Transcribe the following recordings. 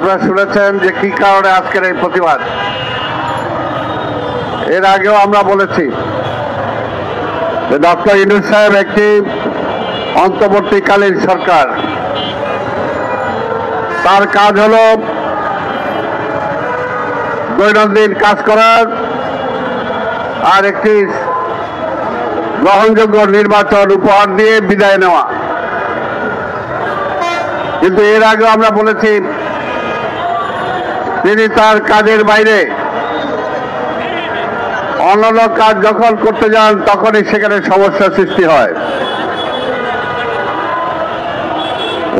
আপনারা শুনেছেন যে কি কারণে আজকের এই প্রতিবাদ। এর আগেও আমরা বলেছি যে ডক্টর ইউনূস সাহেব একটি অন্তর্বর্তীকালীন সরকার, তার কাজ হল দৈনন্দিন কাজ করার আর একটি গ্রহণযোগ্য নির্বাচন উপহার দিয়ে বিদায় নেওয়া। কিন্তু এর আগে আমরা বলেছি তিনি তার কাজের বাইরে অন্যান্য কাজ যখন করতে যান তখনই সেখানে সমস্যা সৃষ্টি হয়।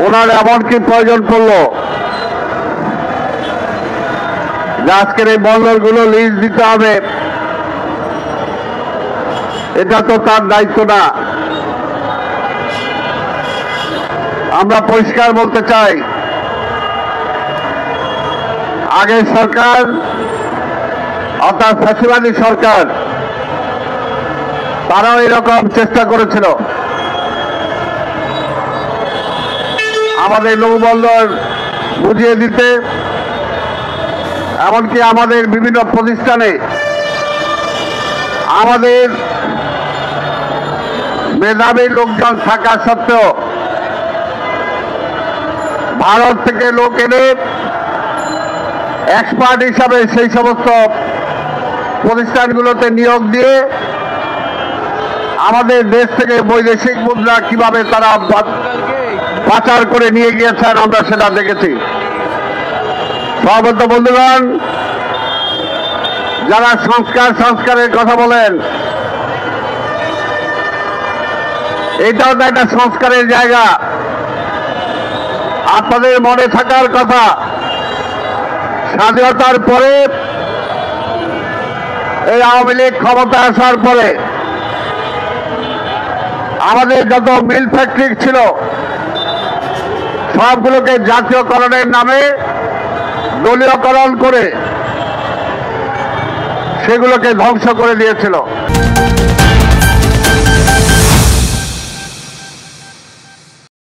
ওনার এমন কি প্রয়োজন পড়ল যে আজকের এই বন্দরগুলো লিজ দিতে হবে? এটা তো তার দায়িত্ব না। আমরা পরিষ্কার বলতে চাই, আগের সরকার অর্থাৎ ফ্যাসিবাদী সরকার তারাও এরকম চেষ্টা করেছিল আমাদের নৌবন্দর বুঝিয়ে দিতে, এমনকি আমাদের বিভিন্ন প্রতিষ্ঠানে আমাদের মেধাবী লোকজন থাকা সত্ত্বেও ভারত থেকে লোক এনে এক্সপার্ট হিসাবে সেই সমস্ত প্রতিষ্ঠানগুলোতে নিয়োগ দিয়ে আমাদের দেশ থেকে বৈদেশিক মুদ্রা কিভাবে তারা পাচার করে নিয়ে গিয়েছেন আমরা সেটা দেখেছি। সভাপতি বন্ধুগণ, যারা সংস্কারের কথা বলেন, এটাও তো একটা সংস্কারের জায়গা। আপনাদের মনে থাকার কথা, স্বাধীনতার পরে এই আওয়ামী লীগ ক্ষমতা আসার পরে আমাদের যত মিল ফ্যাক্টরি ছিল সবগুলোকে জাতীয়করণের নামে দলীয়করণ করে সেগুলোকে ধ্বংস করে দিয়েছিল।